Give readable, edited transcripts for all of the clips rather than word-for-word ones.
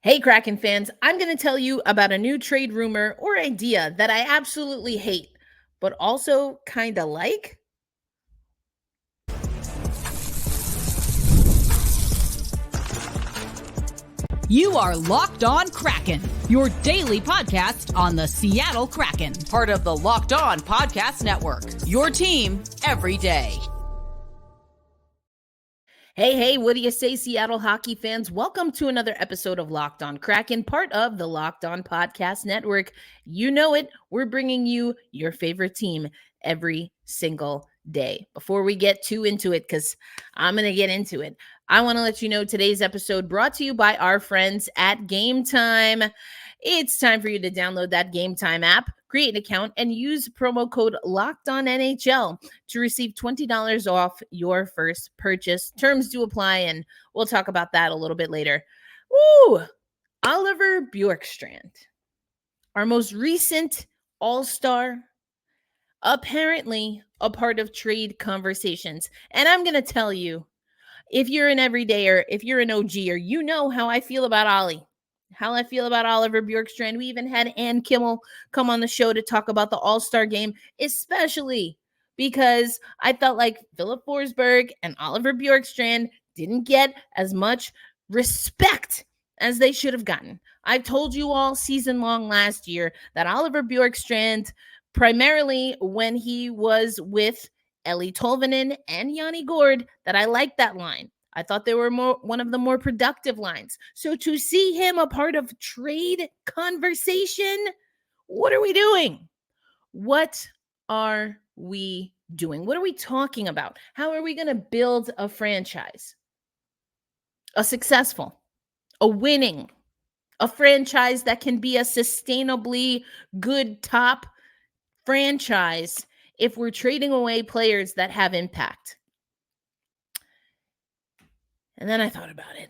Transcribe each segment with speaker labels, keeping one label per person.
Speaker 1: Hey, Kraken fans, I'm going to tell you about a new trade rumor or idea that I absolutely hate, but also kind of like.
Speaker 2: You are Locked On Kraken, your daily podcast on the Seattle Kraken, part of the Locked On Podcast Network, your team every day.
Speaker 1: Hey, what do you say, Seattle hockey fans? Welcome to another episode of Locked On Kraken, part of the Locked On Podcast Network. You know it, we're bringing you your favorite team every single day. Before we get too into it, because I'm going to get into it, I want to let you know today's episode brought to you by our friends at Game Time. It's time for you to download that Game Time app, create an account, and use promo code LOCKEDONNHL to receive $20 off your first purchase. Terms do apply, and we'll talk about that a little bit later. Woo! Oliver Bjorkstrand, our most recent All-Star, apparently a part of trade conversations. And I'm going to tell you, if you're an everydayer, if you're an OGer, you know how I feel about Ollie. How I feel about Oliver Bjorkstrand. We even had Ann Kimmel come on the show to talk about the All-Star game, especially because I felt like Philip Forsberg and Oliver Bjorkstrand didn't get as much respect as they should have gotten. I've told you all season long last year that Oliver Bjorkstrand, primarily when he was with Ellie Tolvanen and Yanni Gord, that I liked that line. I thought they were one of the more productive lines. So to see him a part of trade conversation, what are we doing? What are we doing? What are we talking about? How are we going to build a franchise? A successful, a winning, a franchise that can be a sustainably good top franchise if we're trading away players that have impact. And then I thought about it.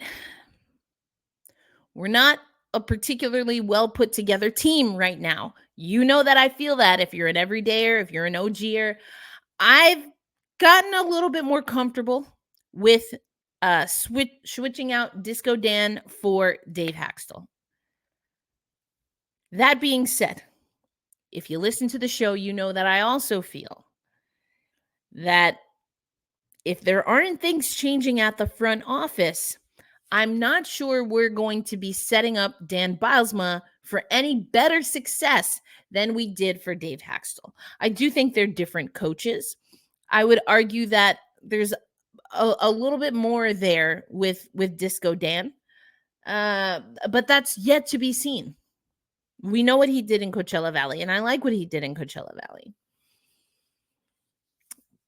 Speaker 1: We're not a particularly well put together team right now. You know that I feel that if you're an everydayer, if you're an OGer. I've gotten a little bit more comfortable with switching out Disco Dan for Dave Hakstol. That being said, if you listen to the show, you know that I also feel that if there aren't things changing at the front office, I'm not sure we're going to be setting up Dan Bylsma for any better success than we did for Dave Hakstol. I do think they're different coaches. I would argue that there's a little bit more there with Disco Dan, but that's yet to be seen. We know what he did in Coachella Valley, and I like what he did in Coachella Valley.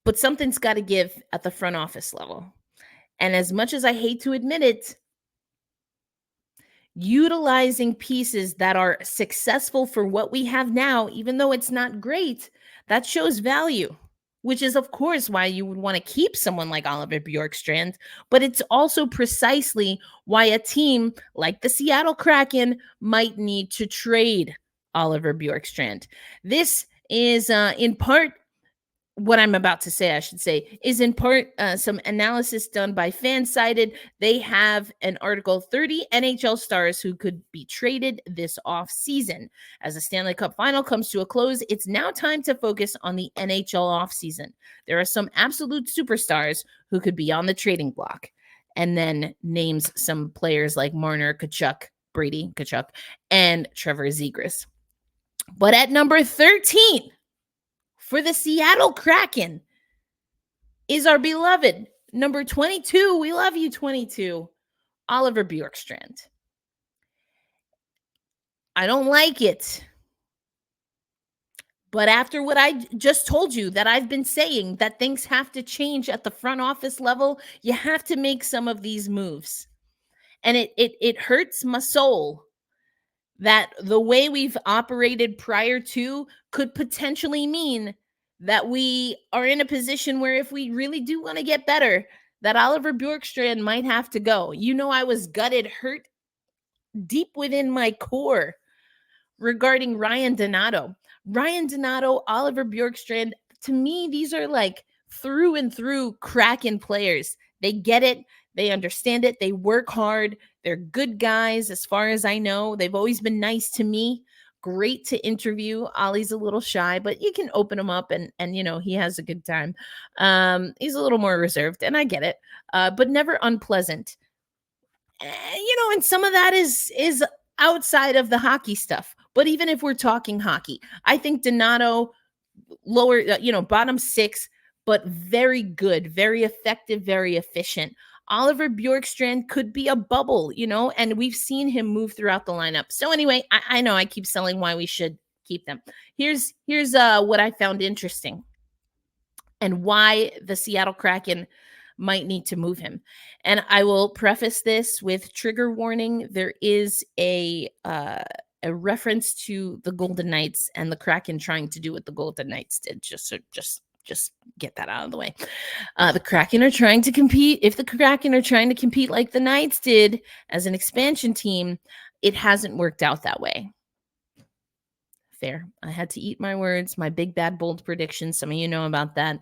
Speaker 1: But something's got to give at the front office level. And as much as I hate to admit it, utilizing pieces that are successful for what we have now, even though it's not great, that shows value, which is, of course, why you would want to keep someone like Oliver Bjorkstrand. But it's also precisely why a team like the Seattle Kraken might need to trade Oliver Bjorkstrand. This is in part, what I'm about to say, I should say, is in part some analysis done by Fansided. They have an article, 30 NHL stars who could be traded this offseason. As the Stanley Cup final comes to a close, it's now time to focus on the NHL offseason. There are some absolute superstars who could be on the trading block. And then names some players like Marner, Brady Tkachuk, and Trevor Zegras. But at number 13, for the Seattle Kraken is our beloved number 22. We love you, 22, Oliver Bjorkstrand. I don't like it. But after what I just told you that I've been saying, that things have to change at the front office level, you have to make some of these moves. And it hurts my soul that the way we've operated prior to could potentially mean that we are in a position where if we really do want to get better, that Oliver Bjorkstrand might have to go. You know, I was gutted, hurt deep within my core regarding Ryan Donato. Ryan Donato, Oliver Bjorkstrand, to me, these are like through and through Kraken players. They get it. They understand it. They work hard. They're good guys, as far as I know. They've always been nice to me. Great to interview. Ollie's a little shy, but you can open him up and he has a good time. He's a little more reserved, and I get it, but never unpleasant. And some of that is outside of the hockey stuff. But even if we're talking hockey, I think Donato lower, bottom six, but very good, very effective, very efficient. Oliver Bjorkstrand could be a bubble, and we've seen him move throughout the lineup. So anyway, I know I keep selling why we should keep them. Here's what I found interesting and why the Seattle Kraken might need to move him. And I will preface this with trigger warning. There is a reference to the Golden Knights and the Kraken trying to do what the Golden Knights did. Just get that out of the way. The Kraken are trying to compete. If the Kraken are trying to compete like the Knights did as an expansion team, it hasn't worked out that way. Fair. I had to eat my words, my big, bad, bold predictions. Some of you know about that.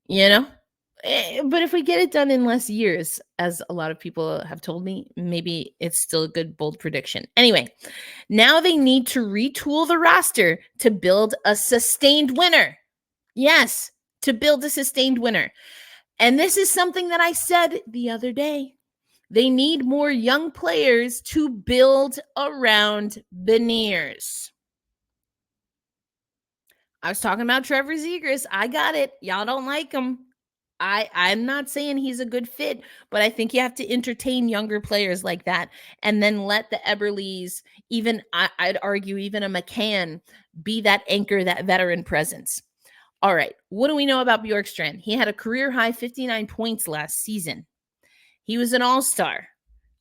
Speaker 1: But if we get it done in less years, as a lot of people have told me, maybe it's still a good, bold prediction. Anyway, now they need to retool the roster to build a sustained winner. Yes, to build a sustained winner. And this is something that I said the other day. They need more young players to build around Beniers. I was talking about Trevor Zegras. I got it. Y'all don't like him. I'm not saying he's a good fit, but I think you have to entertain younger players like that and then let the Eberlys, even I'd argue even a McCann, be that anchor, that veteran presence. All right, what do we know about Bjorkstrand? He had a career-high 59 points last season. He was an all-star.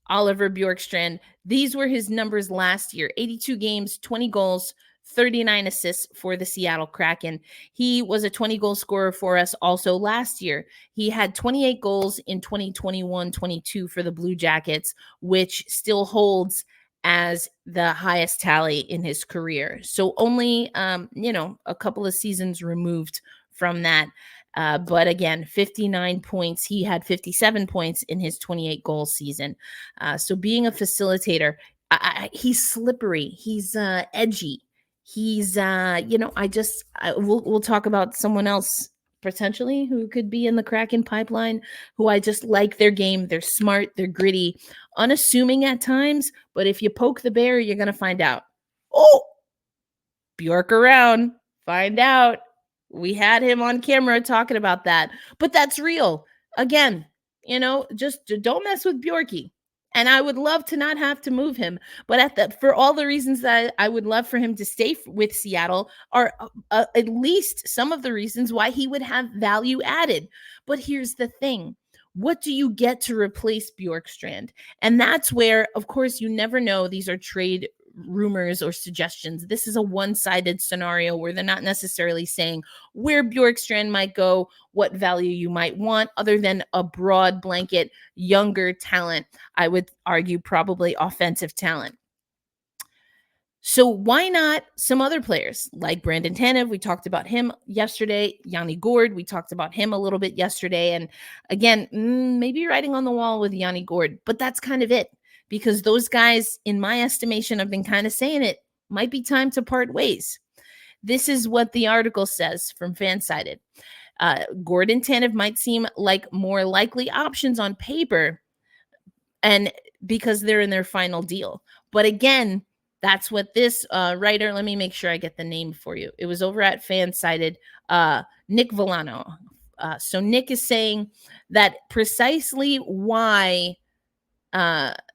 Speaker 1: Oliver Bjorkstrand, these were his numbers last year. 82 games, 20 goals, 39 assists for the Seattle Kraken. He was a 20-goal scorer for us also last year. He had 28 goals in 2021-22 for the Blue Jackets, which still holds as the highest tally in his career. So only, a couple of seasons removed from that. But again, 59 points. He had 57 points in his 28-goal season. So being a facilitator, he's slippery. He's edgy. He's, we'll talk about someone else potentially who could be in the Kraken pipeline, who I just like their game. They're smart. They're gritty, unassuming at times. But if you poke the bear, you're going to find out. Oh, Bjork around. Find out. We had him on camera talking about that. But that's real. Again, just don't mess with Bjorky. And I would love to not have to move him. But for all the reasons that I would love for him to stay with Seattle are at least some of the reasons why he would have value added. But here's the thing. What do you get to replace Bjorkstrand? And that's where, of course, you never know. These are trade rumors or suggestions. This is a one-sided scenario where they're not necessarily saying where Bjorkstrand might go, what value you might want, other than a broad blanket, younger talent. I would argue probably offensive talent. So why not some other players like Brandon Tanev? We talked about him yesterday. Yanni Gourde, we talked about him a little bit yesterday. And again, maybe writing on the wall with Yanni Gourde, but that's kind of it. Because those guys, in my estimation, have been kind of saying it might be time to part ways. This is what the article says from Fansided. Gourde and Tanev might seem like more likely options on paper, and because they're in their final deal. But again, that's what this writer, let me make sure I get the name for you. It was over at Fansided, Nick Villano. So Nick is saying that precisely why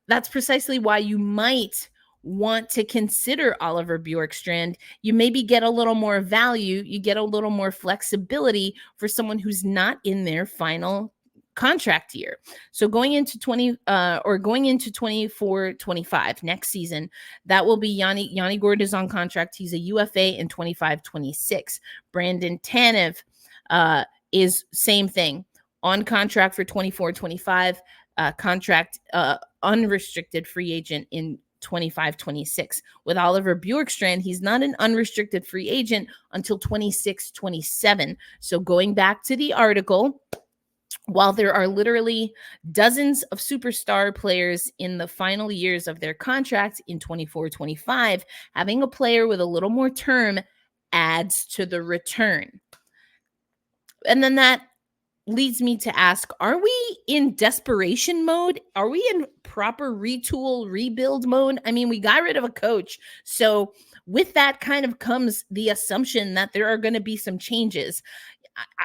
Speaker 1: that's precisely why you might want to consider Oliver Bjorkstrand. You maybe get a little more value. You get a little more flexibility for someone who's not in their final contract year. So going into 24-25 next season, that will be Yanni Gourde is on contract. He's a UFA in 25-26. Brandon Tanev is same thing, on contract for 24-25. Contract unrestricted free agent in 25-26. With Oliver Bjorkstrand, he's not an unrestricted free agent until 26-27. So going back to the article, while there are literally dozens of superstar players in the final years of their contract in 24-25, having a player with a little more term adds to the return. And then that leads me to ask, are we in desperation mode? Are we in proper retool, rebuild mode? I mean, we got rid of a coach. So with that kind of comes the assumption that there are going to be some changes.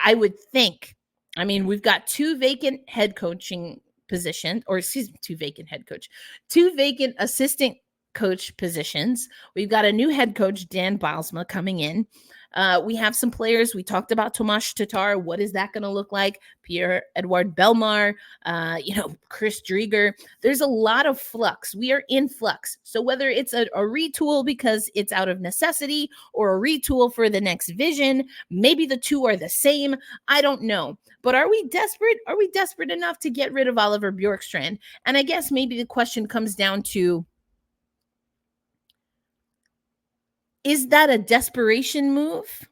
Speaker 1: I would think. I mean, we've got two vacant head coaching positions, or excuse me, two vacant assistant coach positions. We've got a new head coach, Dan Bylsma, coming in. We have some players. We talked about Tomas Tatar. What is that going to look like? Pierre-Edouard Bellemare, Chris Driedger. There's a lot of flux. We are in flux. So whether it's a retool because it's out of necessity or a retool for the next vision, maybe the two are the same. I don't know. But are we desperate? Are we desperate enough to get rid of Oliver Bjorkstrand? And I guess maybe the question comes down to, is that a desperation move?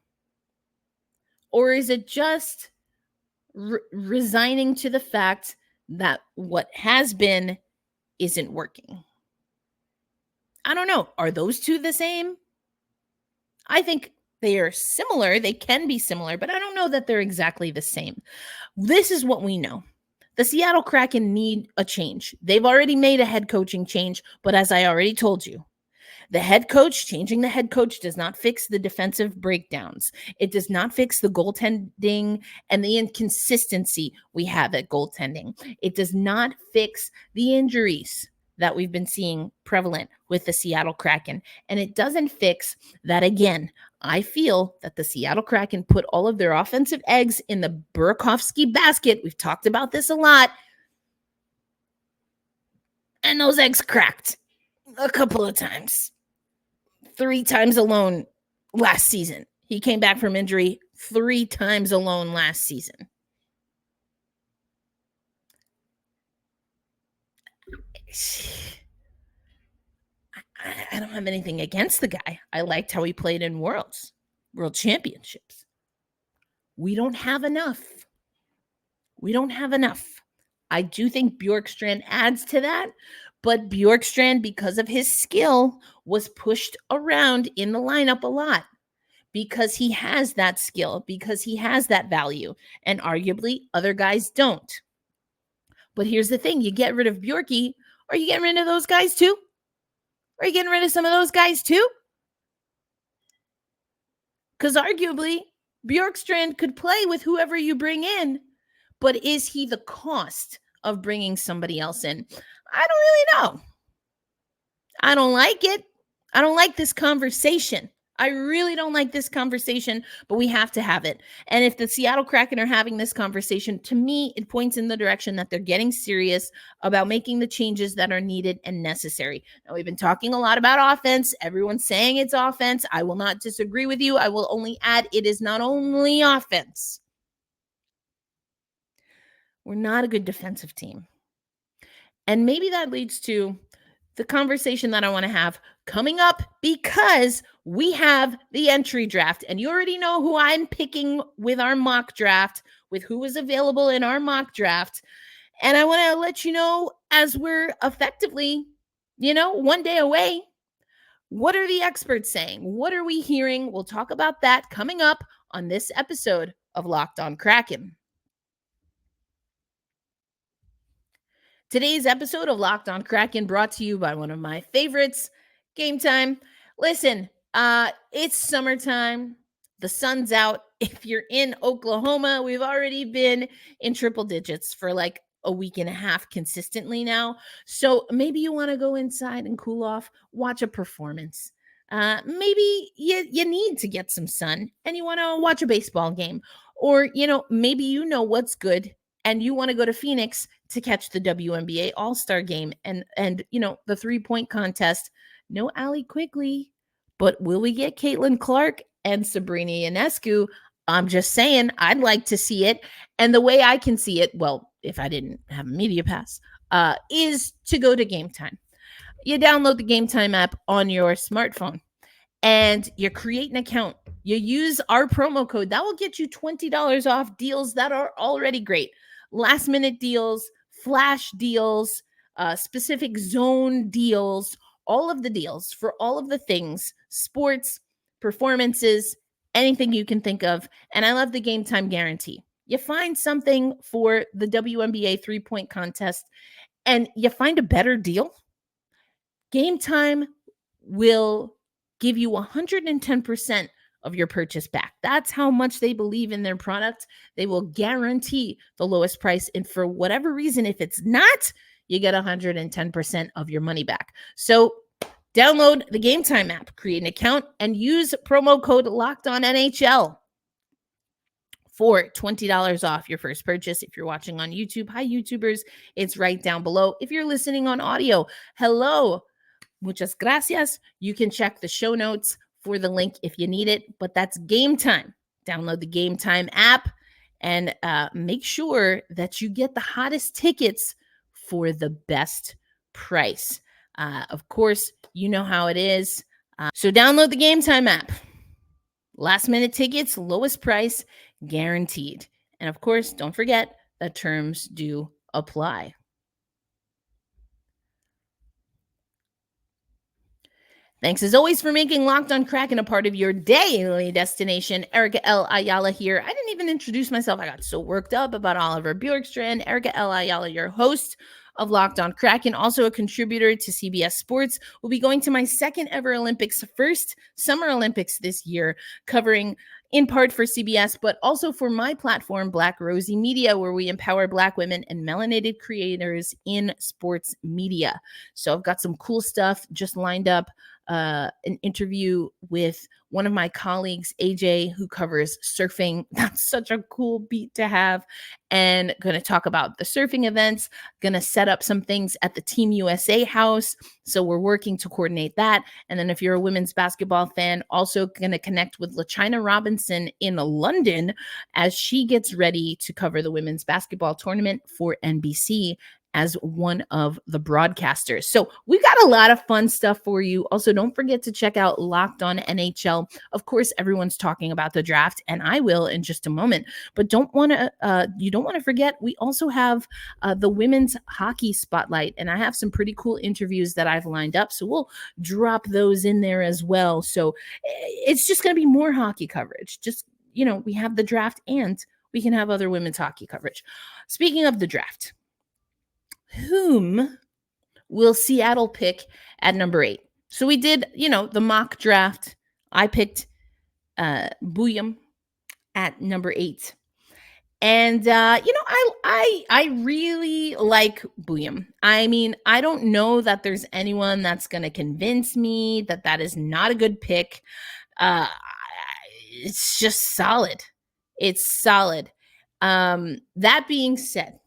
Speaker 1: Or is it just resigning to the fact that what has been isn't working? I don't know. Are those two the same? I think they are similar. They can be similar, but I don't know that they're exactly the same. This is what we know. The Seattle Kraken need a change. They've already made a head coaching change, but as I already told you, changing the head coach does not fix the defensive breakdowns. It does not fix the goaltending and the inconsistency we have at goaltending. It does not fix the injuries that we've been seeing prevalent with the Seattle Kraken. And it doesn't fix that, again, I feel that the Seattle Kraken put all of their offensive eggs in the Burakovsky basket. We've talked about this a lot. And those eggs cracked a couple of times. 3 times alone last season. He came back from injury 3 times alone last season. I don't have anything against the guy. I liked how he played in World Championships. We don't have enough. I do think Bjorkstrand adds to that, but Bjorkstrand, because of his skill, was pushed around in the lineup a lot because he has that skill, because he has that value, and arguably other guys don't. But here's the thing. You get rid of Bjorky, are you getting rid of those guys too? Are you getting rid of some of those guys too? Because arguably, Bjorkstrand could play with whoever you bring in, but is he the cost of bringing somebody else in? I don't really know. I don't like it. I don't like this conversation. I really don't like this conversation, but we have to have it. And if the Seattle Kraken are having this conversation, to me, it points in the direction that they're getting serious about making the changes that are needed and necessary. Now, we've been talking a lot about offense. Everyone's saying it's offense. I will not disagree with you. I will only add it is not only offense. We're not a good defensive team. And maybe that leads to the conversation that I want to have coming up, because we have the entry draft, and you already know who I'm picking with our mock draft, with who is available in our mock draft. And I want to let you know, as we're effectively, one day away, what are the experts saying? What are we hearing? We'll talk about that coming up on this episode of Locked On Kraken. Today's episode of Locked On Kraken brought to you by one of my favorites, Game Time. Listen, it's summertime. The sun's out. If you're in Oklahoma, we've already been in triple digits for like a week and a half consistently now. So maybe you want to go inside and cool off, watch a performance. Maybe you need to get some sun and you want to watch a baseball game. Or, maybe what's good and you want to go to Phoenix to catch the WNBA All-Star game and the 3-point contest. No Allie Quigley, but will we get Caitlin Clark and Sabrina Ionescu? I'm just saying, I'd like to see it. And the way I can see it, well, if I didn't have a media pass, is to go to Game Time. You download the Game Time app on your smartphone and you create an account. You use our promo code. That will get you $20 off deals that are already great. last minute deals, flash deals, specific zone deals, all of the deals for all of the things, sports, performances, anything you can think of. And I love the game time guarantee. You find something for the WNBA 3-point contest and you find a better deal, Game Time will give you 110% of your purchase back. That's how much they believe in their product. They will guarantee the lowest price. And for whatever reason, if it's not, you get 110% of your money back. So download the Game Time app, create an account, and use promo code LOCKEDONNHL for $20 off your first purchase. If you're watching on YouTube, hi YouTubers, it's right down below. If you're listening on audio, hello, muchas gracias. You can check the show notes for the link if you need it, but that's Game Time. Download the Game Time app and make sure that you get the hottest tickets for the best price. Of course, you know how it is. So download the Game Time app. Last minute tickets, lowest price, guaranteed. And of course, don't forget that terms do apply. Thanks as always for making Locked On Kraken a part of your daily destination. Erica L. Ayala here. I didn't even introduce myself. I got so worked up about Oliver Bjorkstrand. Erica L. Ayala, your host of Locked On Kraken, also a contributor to CBS Sports. We'll be going to my second ever Olympics, first Summer Olympics this year, covering in part for CBS, but also for my platform, Black Rosie Media, where we empower Black women and melanated creators in sports media. So I've got some cool stuff just lined up. An interview with one of my colleagues, AJ, who covers surfing. That's such a cool beat to have. And going to talk about the surfing events, going to set up some things at the Team USA house. So we're working to coordinate that. And then if you're a women's basketball fan, also going to connect with LaChina Robinson in London as she gets ready to cover the women's basketball tournament for NBC as one of the broadcasters. So we've got a lot of fun stuff for you. Also, don't forget to check out Locked On NHL. Of course, everyone's talking about the draft, and I will in just a moment. But you don't want to forget, we also have the women's hockey spotlight, and I have some pretty cool interviews that I've lined up. So we'll drop those in there as well. So it's just going to be more hockey coverage. Just, we have the draft and we can have other women's hockey coverage. Speaking of the draft, whom will Seattle pick at number 8? So we did, the mock draft. I picked Buium at number 8. And, I really like Buium. I mean, I don't know that there's anyone that's going to convince me that is not a good pick. It's just solid. It's solid. That being said,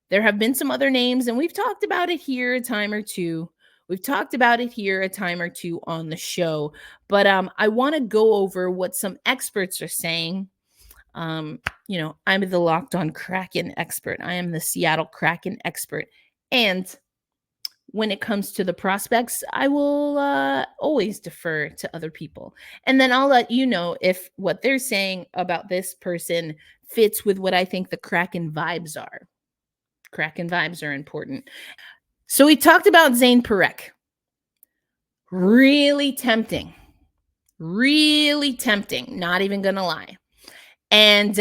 Speaker 1: there have been some other names, and we've talked about it here a time or two. We've talked about it here a time or two on the show, but I want to go over what some experts are saying. I'm the Locked On Kraken expert. I am the Seattle Kraken expert. And when it comes to the prospects, I will always defer to other people. And then I'll let you know if what they're saying about this person fits with what I think the Kraken vibes are. Kraken vibes are important. So we talked about Zane Parekh. Really tempting. Not even going to lie. And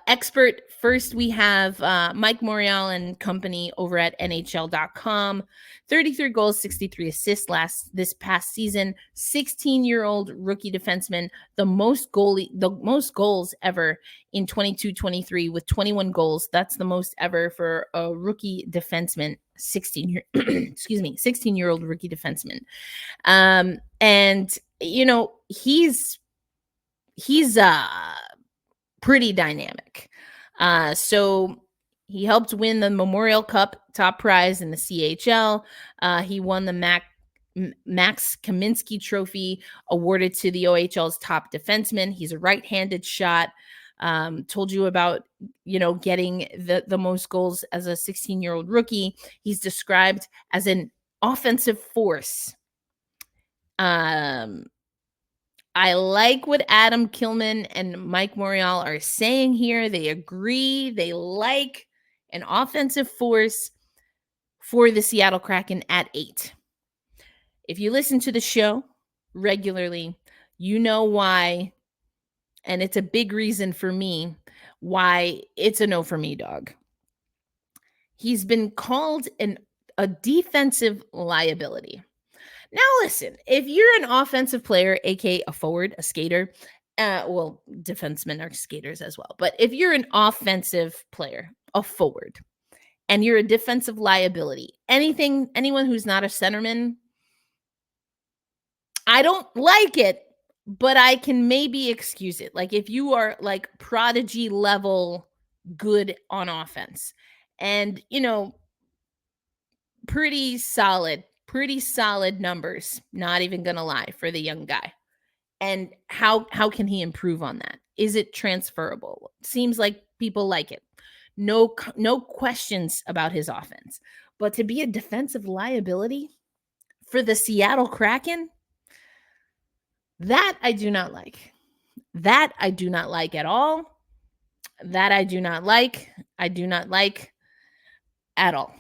Speaker 1: expert, first we have Mike Morial and company over at NHL.com. 33 goals, 63 assists this past season. 16-year-old rookie defenseman, the most goals ever in 22-23 with 21 goals. That's the most ever for a rookie defenseman. 16-year-old rookie defenseman. And he's pretty dynamic. So he helped win the Memorial Cup top prize in the CHL. He won the Max Kaminsky Trophy awarded to the OHL's top defenseman. He's a right-handed shot. Told you about, getting the most goals as a 16-year-old rookie. He's described as an offensive force. I like what Adam Kilman and Mike Morial are saying here. They agree. They like an offensive force for the Seattle Kraken at 8. If you listen to the show regularly, you know why, and it's a big reason for me why it's a no for me, dog. He's been called a defensive liability. Now, listen, if you're an offensive player, aka a forward, a skater, well, defensemen are skaters as well. But if you're an offensive player, a forward, and you're a defensive liability, anyone who's not a centerman, I don't like it, but I can maybe excuse it. Like if you are like prodigy level good on offense and, pretty solid numbers, not even going to lie, for the young guy. And how can he improve on that? Is it transferable? Seems like people like it. No questions about his offense. But to be a defensive liability for the Seattle Kraken, that I do not like. That I do not like at all. That I do not like. I do not like at all.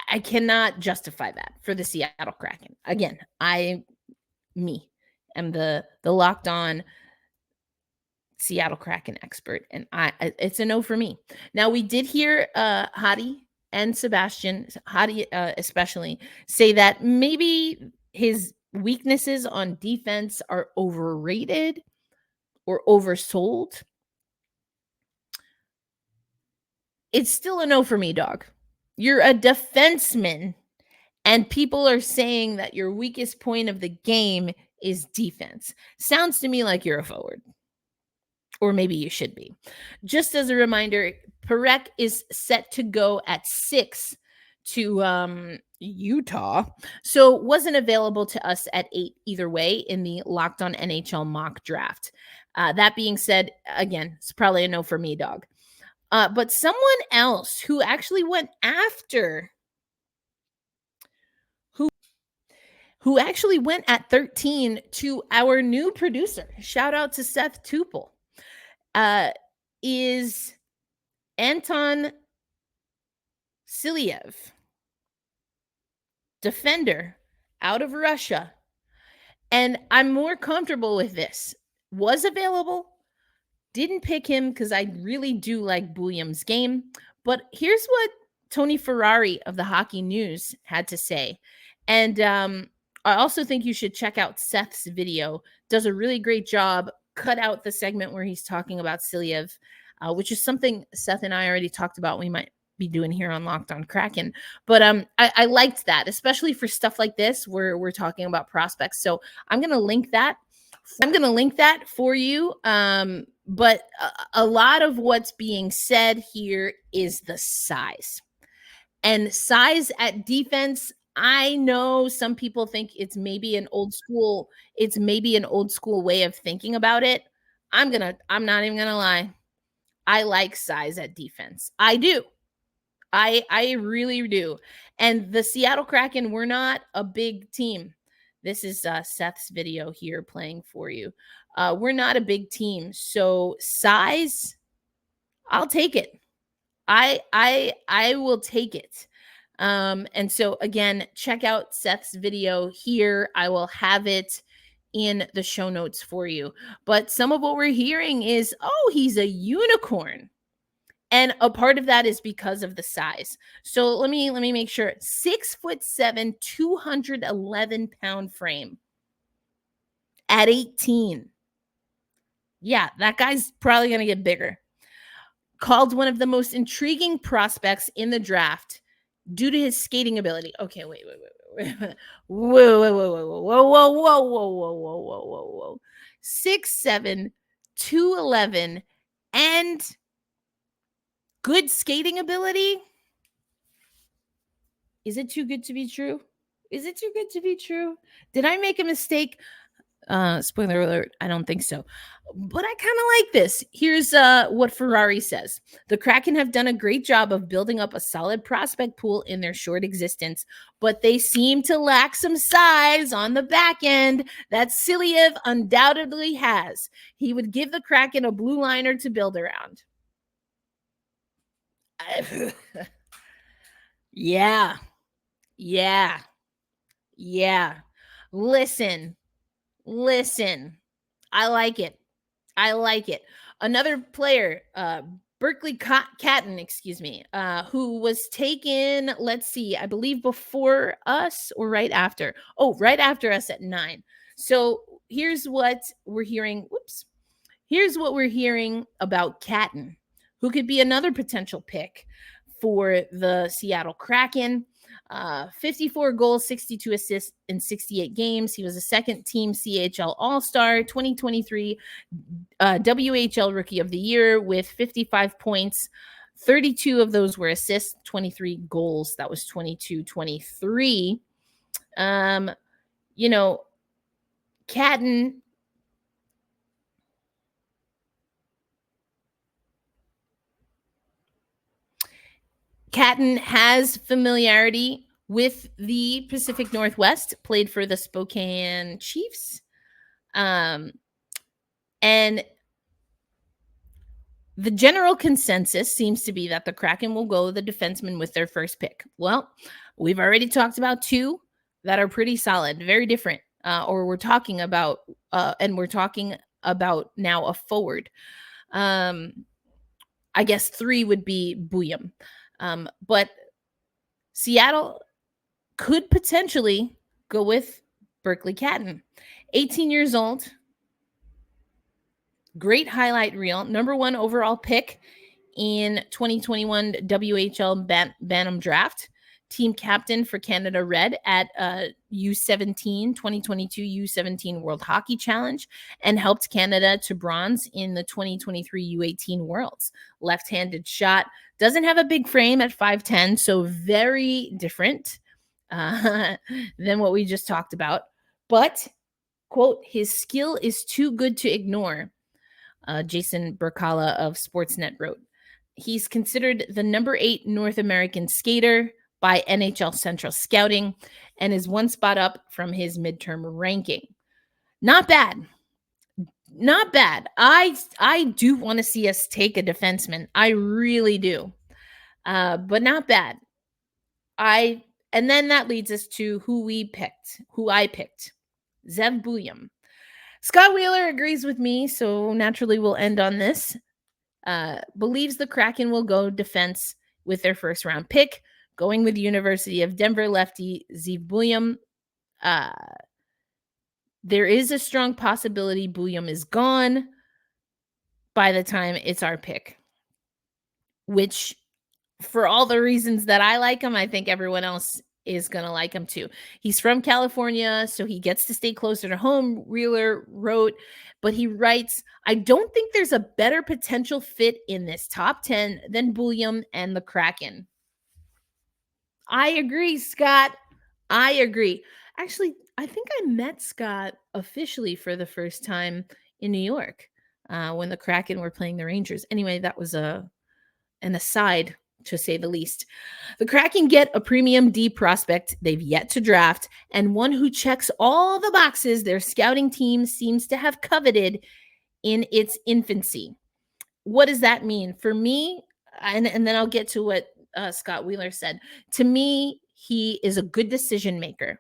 Speaker 1: I cannot justify that for the Seattle Kraken. Again, I am the locked on Seattle Kraken expert, and it's a no for me. Now, we did hear Hadi and Sebastian, Hadi especially, say that maybe his weaknesses on defense are overrated or oversold. It's still a no for me, dog. You're a defenseman, and people are saying that your weakest point of the game is defense. Sounds to me like you're a forward. Or maybe you should be. Just as a reminder, Parekh is set to go at 6 to Utah. So wasn't available to us at 8 either way in the Locked On NHL mock draft. That being said, again, it's probably a no for me, dog. But someone else who actually went after, who actually went at 13 to our new producer, shout out to Seth Tupel, is Anton Silayev, defender out of Russia. And I'm more comfortable with this. Was available. Didn't pick him because I really do like Buium's game. But here's what Tony Ferrari of the Hockey News had to say. And I also think you should check out Seth's video. Does a really great job. Cut out the segment where he's talking about Silayev, which is something Seth and I already talked about. We might be doing here on Locked On Kraken. But I liked that, especially for stuff like this where we're talking about prospects. So I'm going to link that. For you. But a lot of what's being said here is the size. And size at defense, I know some people think it's maybe an old school way of thinking about it. I'm not even gonna lie. I like size at defense. I do. I really do. And the Seattle Kraken, we're not a big team. This is Seth's video here playing for you. We're not a big team, so size, I'll take it. I will take it. And so again, check out Seth's video here. I will have it in the show notes for you. But some of what we're hearing is, oh, he's a unicorn. And a part of that is because of the size. So let me make sure. 6'7", 211-pound frame at 18. Yeah, that guy's probably going to get bigger. Called one of the most intriguing prospects in the draft due to his skating ability. Okay, wait. Whoa. 6'7", 211, and good skating ability. Is it too good to be true? Did I make a mistake Spoiler alert, I don't think so. But I kind of like this. Here's what Ferrari says. The Kraken have done a great job of building up a solid prospect pool in their short existence, but they seem to lack some size on the back end that Silayev undoubtedly has. He would give the Kraken a blue liner to build around. Yeah. Listen. I like it. Another player, Berkly Catton, who was taken, let's see, I believe before us or right after. Oh, right after us at 9. So here's what we're hearing. Here's what we're hearing about Catton, who could be another potential pick for the Seattle Kraken. 54 goals, 62 assists in 68 games. He was a second-team CHL All-Star, 2023 WHL Rookie of the Year with 55 points. 32 of those were assists, 23 goals. That was 22-23. Catton has familiarity with the Pacific Northwest, played for the Spokane Chiefs. And the general consensus seems to be that the Kraken will go the defenseman with their first pick. Well, we've already talked about two that are pretty solid, very different. We're talking about now a forward. I guess 3 would be Buium. But Seattle could potentially go with Berkly Catton. 18 years old. Great highlight reel. Number 1 overall pick in 2021 WHL Bantam Draft. Team captain for Canada Red at U17, 2022 U17 World Hockey Challenge, and helped Canada to bronze in the 2023 U18 Worlds. Left-handed shot. Doesn't have a big frame at 5'10", so very different than what we just talked about. But, quote, his skill is too good to ignore, Jason Berkala of Sportsnet wrote. He's considered the number 8 North American skater by NHL Central Scouting and is one spot up from his midterm ranking. Not bad. I do want to see us take a defenseman. I really do. But not bad. And then that leads us to who I picked. Zeev Buium. Scott Wheeler agrees with me, so naturally we'll end on this. Believes the Kraken will go defense with their first round pick, going with University of Denver lefty Zeev Buium. There is a strong possibility Buium is gone by the time it's our pick, which, for all the reasons that I like him, I think everyone else is going to like him too. He's from California, so he gets to stay closer to home, Wheeler wrote. But he writes, I don't think there's a better potential fit in this top 10 than Buium and the Kraken. I agree, Scott. I agree. Actually, I think I met Scott officially for the first time in New York when the Kraken were playing the Rangers. Anyway, that was an aside, to say the least. The Kraken get a premium D prospect they've yet to draft, and one who checks all the boxes their scouting team seems to have coveted in its infancy. What does that mean? For me, and then I'll get to what Scott Wheeler said. To me, he is a good decision maker.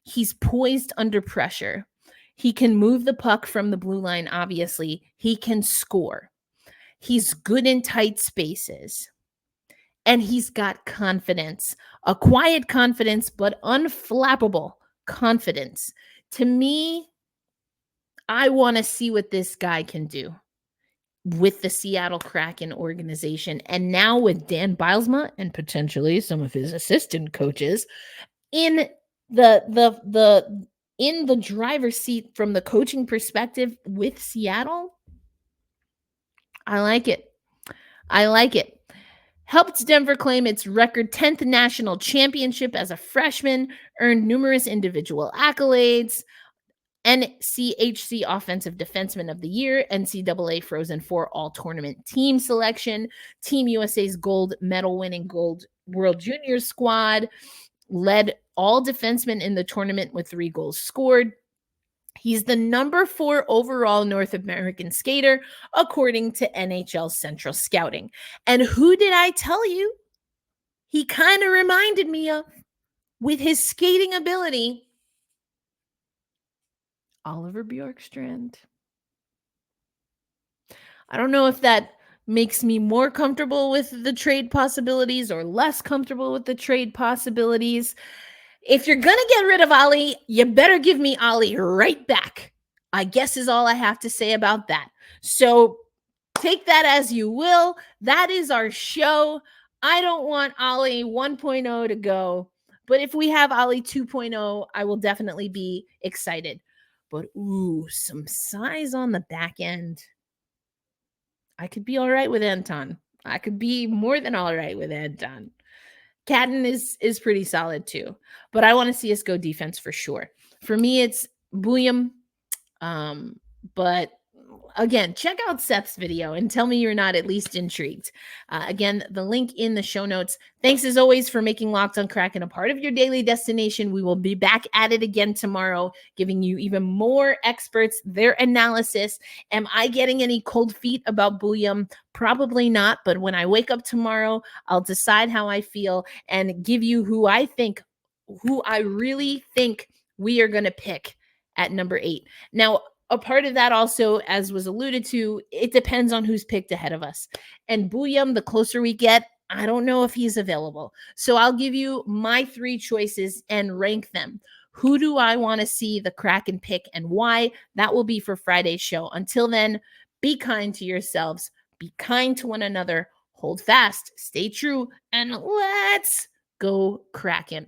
Speaker 1: He's poised under pressure. He can move the puck from the blue line, obviously. He can score. He's good in tight spaces. And he's got confidence, a quiet confidence, but unflappable confidence. To me, I want to see what this guy can do with the Seattle Kraken organization. And now with Dan Bylsma and potentially some of his assistant coaches in the driver's seat from the coaching perspective with Seattle, I like it. Helped Denver claim its record 10th national championship as a freshman, earned numerous individual accolades. NCHC Offensive Defenseman of the Year, NCAA Frozen Four All-Tournament Team Selection, Team USA's gold medal-winning Gold World Juniors squad, led all defensemen in the tournament with 3 goals scored. He's the number 4 overall North American skater, according to NHL Central Scouting. And who did I tell you he kind of reminded me of with his skating ability? Oliver Bjorkstrand. I don't know if that makes me more comfortable with the trade possibilities or less comfortable with the trade possibilities. If you're going to get rid of Ollie, you better give me Ollie right back, I guess is all I have to say about that. So take that as you will. That is our show. I don't want Ollie 1.0 to go, but if we have Ollie 2.0, I will definitely be excited. But ooh, some size on the back end. I could be all right with Anton. I could be more than all right with Anton. Catton is pretty solid too, but I want to see us go defense for sure. For me, it's Buium. But again, check out Seth's video and tell me you're not at least intrigued. Again, the link in the show notes. Thanks as always for making Locked on Kraken a part of your daily destination. We will be back at it again tomorrow, giving you even more experts, their analysis. Am I getting any cold feet about Buium? Probably not, but when I wake up tomorrow, I'll decide how I feel and give you who I really think we are going to pick at number 8. Now, a part of that also, as was alluded to, it depends on who's picked ahead of us. And Buium, the closer we get, I don't know if he's available. So I'll give you my 3 choices and rank them. Who do I want to see the Kraken pick and why? That will be for Friday's show. Until then, be kind to yourselves. Be kind to one another. Hold fast. Stay true. And let's go Kraken.